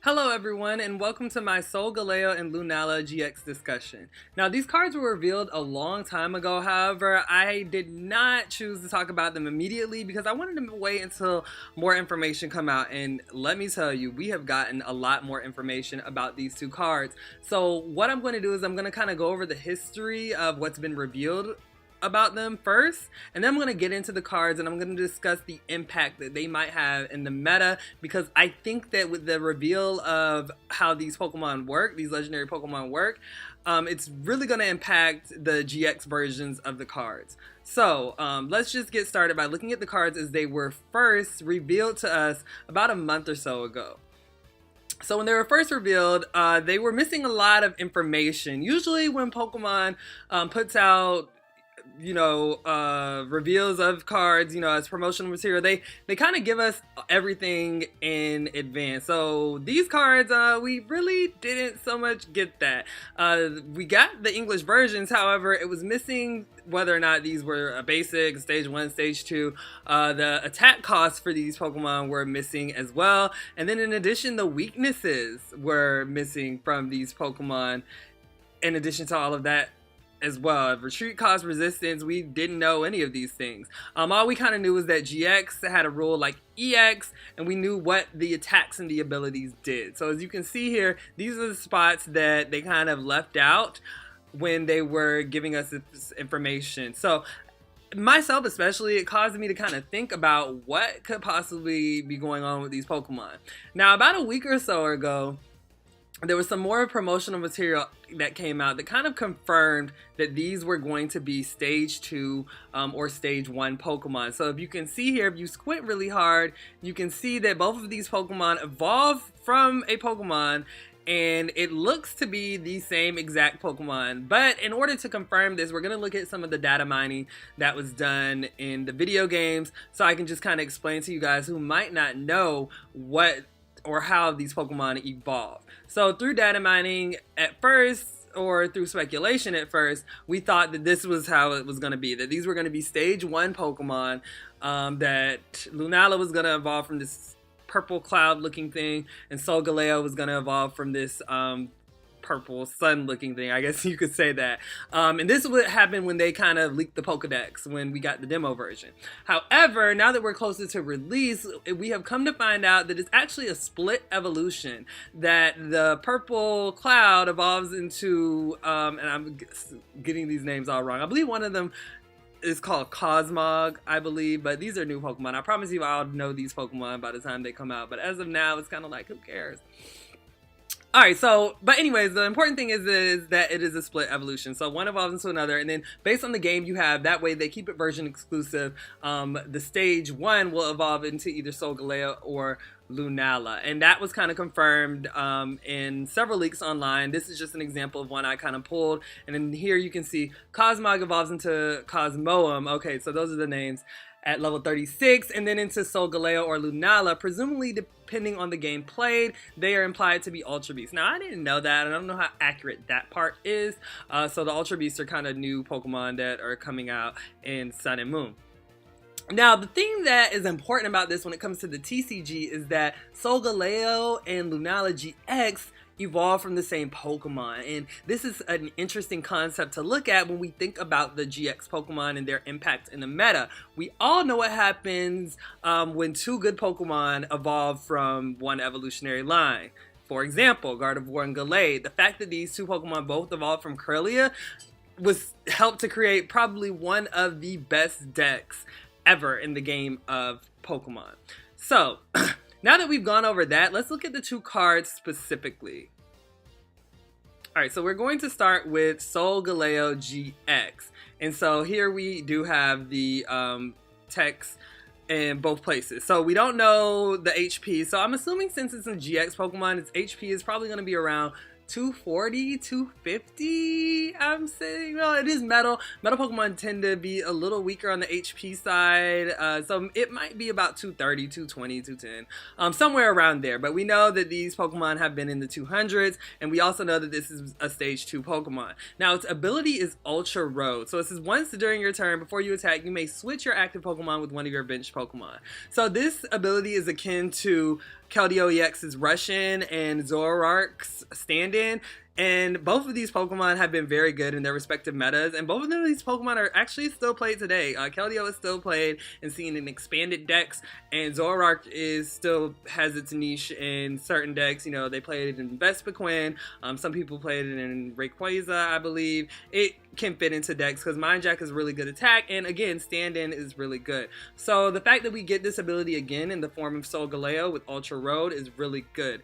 Hello everyone and welcome to my Solgaleo and Lunala GX discussion. Now these cards were revealed a long time ago, however I did not choose to talk about them immediately because I wanted to wait until more information come out, and let me tell you, we have gotten a lot more information about these two cards. So what I'm going to do is I'm going to kind of go over the history of what's been revealed about them first, and then I'm going to get into the cards and I'm going to discuss the impact that they might have in the meta, because I think that with the reveal of how these Pokemon work, these legendary Pokemon work, it's really going to impact the GX versions of the cards. So let's just get started by looking at the cards as they were first revealed to us about a month or so ago. So when they were first revealed, they were missing a lot of information. Usually when Pokemon puts out reveals of cards, as promotional material, they kind of give us everything in advance. So these cards, we really didn't so much get that. We got the English versions, however, it was missing whether or not these were a basic, stage 1, stage 2. The attack costs for these Pokemon were missing as well. And then in addition, the weaknesses were missing from these Pokemon in addition to all of that as well. Retreat cost, resistance, we didn't know any of these things. All we kind of knew was that GX had a rule like EX, and we knew what the attacks and the abilities did. So as you can see here, these are the spots that they kind of left out when they were giving us this information. So myself especially, it caused me to kind of think about what could possibly be going on with these Pokemon. Now about a week or so ago, there was some more promotional material that came out that kind of confirmed that these were going to be stage 2 or stage 1 Pokemon. So if you can see here, if you squint really hard, you can see that both of these Pokemon evolve from a Pokemon, and it looks to be the same exact Pokemon. But in order to confirm this, we're going to look at some of the data mining that was done in the video games, so I can just kind of explain to you guys who might not know what or how these Pokemon evolve. So through data mining at first, or through speculation at first, we thought that this was how it was going to be, that these were going to be stage 1 Pokemon, that Lunala was going to evolve from this purple cloud looking thing, and Solgaleo was going to evolve from this purple sun looking thing, I guess you could say that. And this would happen when they kind of leaked the Pokedex when we got the demo version. However, now that we're closer to release, we have come to find out that it's actually a split evolution, that the purple cloud evolves into, and I'm getting these names all wrong, I believe one of them is called Cosmog, I believe, but these are new Pokemon. I promise you I'll know these Pokemon by the time they come out, but as of now, it's kind of like, who cares? Alright, so, but anyways, the important thing is that it is a split evolution. So one evolves into another, and then based on the game you have, that way they keep it version exclusive. The stage 1 will evolve into either Solgaleo or Lunala, and that was kind of confirmed in several leaks online. This is just an example of one I kind of pulled, and then here you can see Cosmog evolves into Cosmoem. Okay, so those are the names at level 36, and then into Solgaleo or Lunala, presumably depending on the game played, they are implied to be Ultra Beasts. Now I didn't know that, and I don't know how accurate that part is, so the Ultra Beasts are kind of new Pokemon that are coming out in Sun and Moon. Now, the thing that is important about this when it comes to the TCG is that Solgaleo and Lunala GX evolve from the same Pokemon, and this is an interesting concept to look at when we think about the GX Pokemon and their impact in the meta. We all know what happens when two good Pokemon evolve from one evolutionary line. For example, Gardevoir and Gallade. The fact that these two Pokemon both evolved from Corellia was helped to create probably one of the best decks ever in the game of Pokemon. So now that we've gone over that, let's look at the two cards specifically. Alright, so we're going to start with Solgaleo GX. And so here we do have the text in both places. So we don't know the HP. So I'm assuming since it's a GX Pokemon, its HP is probably going to be around 240, 250. I'm saying, well, it is metal. Metal Pokemon tend to be a little weaker on the HP side, so it might be about 230, 220, 210, somewhere around there. But we know that these Pokemon have been in the 200s, and we also know that this is a stage 2 Pokemon. Now, its ability is Ultra Road. So it says once during your turn, before you attack, you may switch your active Pokemon with one of your bench Pokemon. So this ability is akin to Keldeo EX's Russian and Zoroark's stand-in, and both of these Pokemon have been very good in their respective metas, and both of these Pokemon are actually still played today. Keldeo is still played and seen in expanded decks, and Zoroark still has its niche in certain decks. You know, they played it in Vespiquen, some people played it in Rayquaza, I believe. It can fit into decks because Mind Jack is a really good attack, and again, stand-in is really good. So the fact that we get this ability again in the form of Solgaleo with Ultra Road is really good.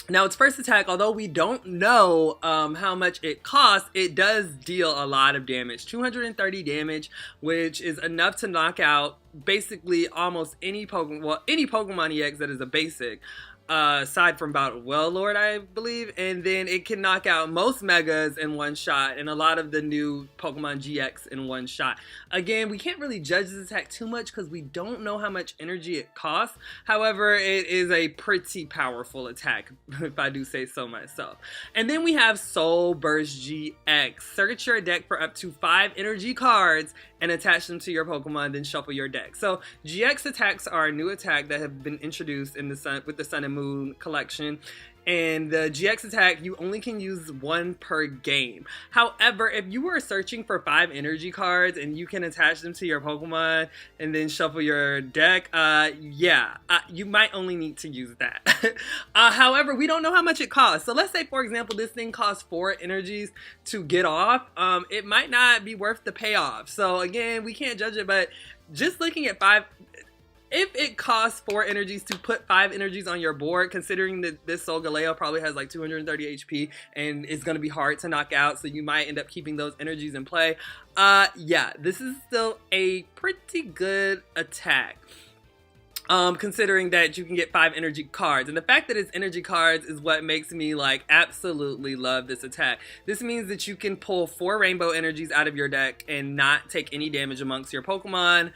Now, its first attack, although we don't know how much it costs, it does deal a lot of damage. 230 damage, which is enough to knock out basically almost any Pokemon, well, any Pokemon EX that is a basic. Aside from about Wailord, I believe, and then it can knock out most Megas in one shot and a lot of the new Pokemon GX in one shot. Again, we can't really judge this attack too much because we don't know how much energy it costs. However, it is a pretty powerful attack, if I do say so myself. And then we have Soul Burst GX. Search your deck for up to 5 energy cards and attach them to your Pokemon, then shuffle your deck. So GX attacks are a new attack that have been introduced in the Sun and Moon collection. And the GX attack, you only can use 1 per game. However, if you were searching for 5 energy cards and you can attach them to your Pokemon and then shuffle your deck, you might only need to use that. However, we don't know how much it costs. So let's say, for example, this thing costs 4 energies to get off. It might not be worth the payoff. So again, we can't judge it, but just looking at 5... If it costs 4 energies to put 5 energies on your board, considering that this Solgaleo probably has like 230 HP and it's going to be hard to knock out, so you might end up keeping those energies in play. This is still a pretty good attack. Considering that you can get 5 energy cards. And the fact that it's energy cards is what makes me like absolutely love this attack. This means that you can pull 4 rainbow energies out of your deck and not take any damage amongst your Pokemon.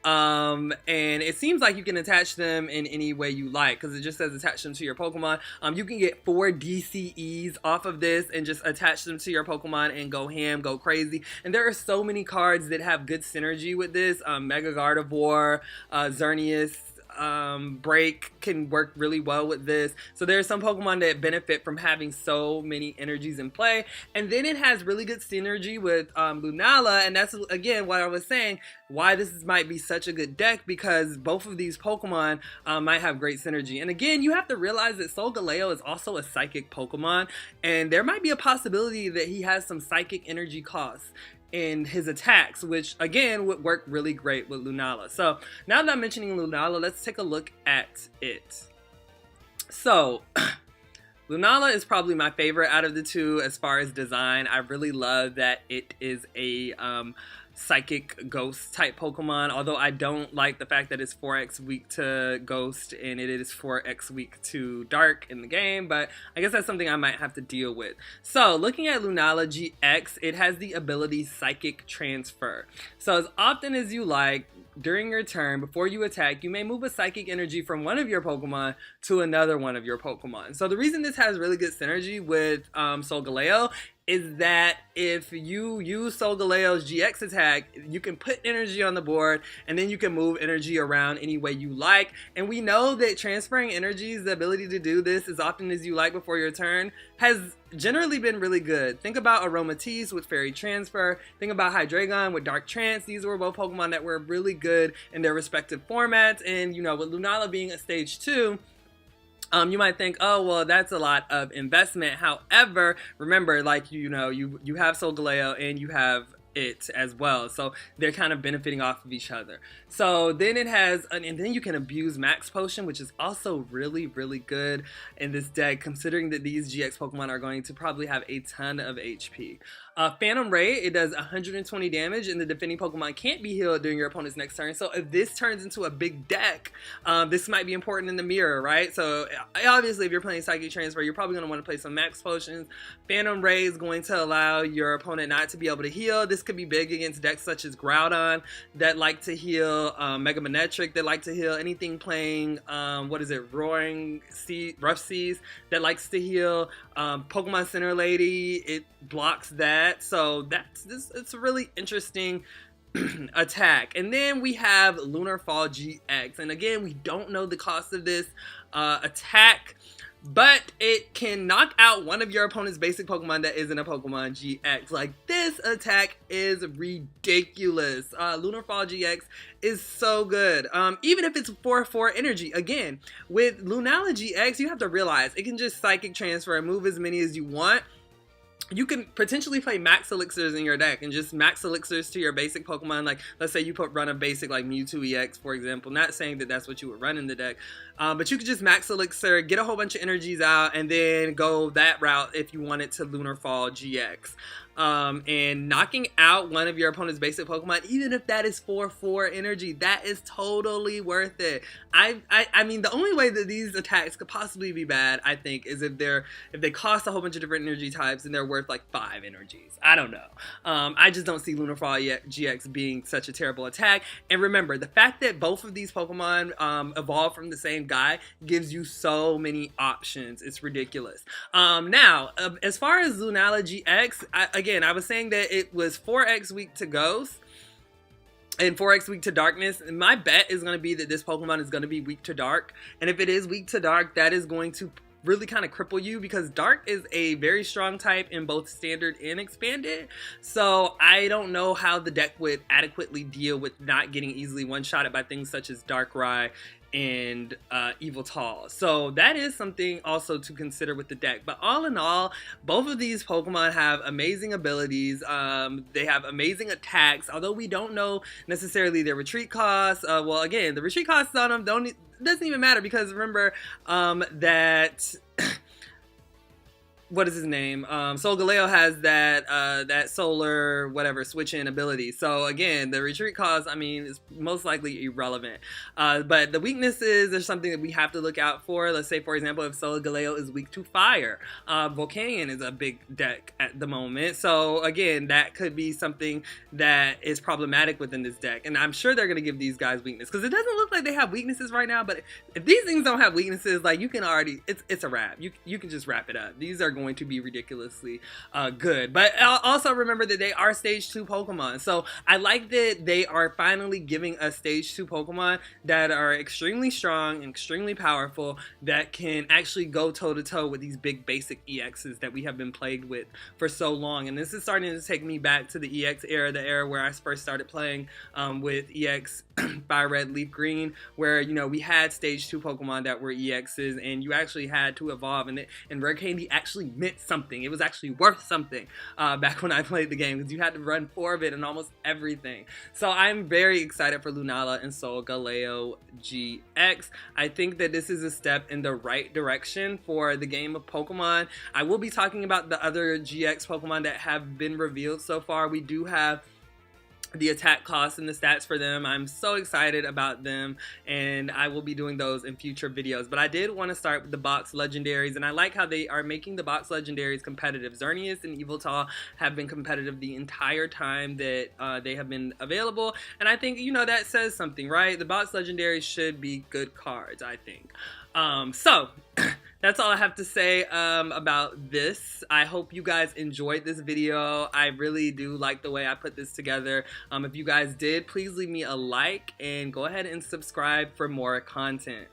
And it seems like you can attach them in any way you like because it just says attach them to your Pokemon. You can get 4 DCEs off of this and just attach them to your Pokemon and go ham, go crazy. And there are so many cards that have good synergy with this. Mega Gardevoir, Xerneas, Break can work really well with this. So there are some Pokemon that benefit from having so many energies in play. And then it has really good synergy with Lunala, and that's again what I was saying, why this might be such a good deck, because both of these Pokemon might have great synergy. And again, you have to realize that Solgaleo is also a psychic Pokemon, and there might be a possibility that he has some psychic energy costs in his attacks, which again would work really great with Lunala. So now that I'm mentioning Lunala, let's take a look at it. So Lunala is probably my favorite out of the two as far as design. I really love that it is a psychic ghost type Pokemon, although I don't like the fact that it's 4x weak to ghost and it is 4x weak to dark in the game, but I guess that's something I might have to deal with. So looking at Lunala GX, it has the ability Psychic Transfer. So as often as you like, during your turn, before you attack, you may move a psychic energy from one of your Pokemon to another one of your Pokemon. So the reason this has really good synergy with Solgaleo is that if you use Solgaleo's GX attack, you can put energy on the board and then you can move energy around any way you like. And we know that transferring energies, the ability to do this as often as you like before your turn, has generally been really good. Think about Aromatisse with Fairy Transfer. Think about Hydreigon with Dark Trance. These were both Pokemon that were really good in their respective formats. And, you know, with Lunala being a stage 2, you might think, oh, well, that's a lot of investment. However, remember, like, you know, you have Solgaleo and you have it as well. So they're kind of benefiting off of each other. So then it has, and then you can abuse Max Potion, which is also really, really good in this deck, considering that these GX Pokemon are going to probably have a ton of HP. Phantom Ray, it does 120 damage, and the defending Pokemon can't be healed during your opponent's next turn. So if this turns into a big deck, this might be important in the mirror, right? So obviously, if you're playing Psychic Transfer, you're probably going to want to play some Max Potions. Phantom Ray is going to allow your opponent not to be able to heal. This could be big against decks such as Groudon that like to heal, Mega Manectric that like to heal, anything playing, Roaring Sea, Rough Seas that likes to heal. Pokemon Center Lady, it blocks that. So it's a really interesting attack. And then we have Lunar Fall GX, and again, we don't know the cost of this attack, but it can knock out one of your opponent's basic Pokemon that isn't a Pokemon GX. Like, this attack is ridiculous. Lunar Fall GX is so good. Even if it's 4/4 energy, again, with Lunala GX, you have to realize it can just Psychic Transfer and move as many as you want. You can potentially play Max Elixirs in your deck and just Max Elixirs to your basic Pokemon. Like, let's say you run a basic like Mewtwo EX, for example. Not saying that that's what you would run in the deck, but you could just Max Elixir, get a whole bunch of energies out, and then go that route if you wanted to Lunar Fall GX. And knocking out one of your opponent's basic Pokemon, even if that is 4/4 energy, that is totally worth it. I mean, the only way that these attacks could possibly be bad, I think, is if they cost a whole bunch of different energy types and they're worth like 5 energies. I don't know. I just don't see Lunar Fall GX being such a terrible attack. And remember, the fact that both of these Pokemon evolve from the same guy gives you so many options. It's ridiculous. Now, as far as Lunala GX, again, I was saying that it was 4x weak to Ghost and 4x weak to Darkness. And my bet is going to be that this Pokemon is going to be weak to Dark. And if it is weak to Dark, that is going to really kind of cripple you, because Dark is a very strong type in both Standard and Expanded. So I don't know how the deck would adequately deal with not getting easily one-shotted by things such as Darkrai and Yveltal. So that is something also to consider with the deck. But all in all, both of these Pokemon have amazing abilities. They have amazing attacks, although we don't know necessarily their retreat costs. Well, again, the retreat costs on them doesn't even matter, because remember that what is his name? Solgaleo has that solar whatever switch-in ability. So again, the retreat cost, I mean, is most likely irrelevant. But the weaknesses are something that we have to look out for. Let's say, for example, if Solgaleo is weak to fire, Volcanion is a big deck at the moment. So again, that could be something that is problematic within this deck. And I'm sure they're going to give these guys weakness, because it doesn't look like they have weaknesses right now. But if these things don't have weaknesses, like, you can already, it's a wrap. You can just wrap it up. These are going to be ridiculously good. But also remember that they are stage 2 Pokemon, so I like that they are finally giving us stage 2 Pokemon that are extremely strong and extremely powerful, that can actually go toe to toe with these big basic EXs that we have been plagued with for so long. And this is starting to take me back to the EX era, the era where I first started playing with EX Fire Red, Leaf Green, where, you know, we had stage 2 Pokemon that were EXs, and you actually had to evolve, and Rare Candy actually meant something. It was actually worth something back when I played the game, because you had to run 4 of it and almost everything. So I'm very excited for Lunala and Solgaleo GX. I think that this is a step in the right direction for the game of Pokemon. I will be talking about the other GX Pokemon that have been revealed so far. We do have the attack costs and the stats for them. I'm so excited about them, and I will be doing those in future videos. But I did want to start with the box legendaries, and I like how they are making the box legendaries competitive. Xerneas and Yveltal have been competitive the entire time that they have been available, and I think, you know, that says something, right? The box legendaries should be good cards, I think. So that's all I have to say about this. I hope you guys enjoyed this video. I really do like the way I put this together. If you guys did, please leave me a like and go ahead and subscribe for more content.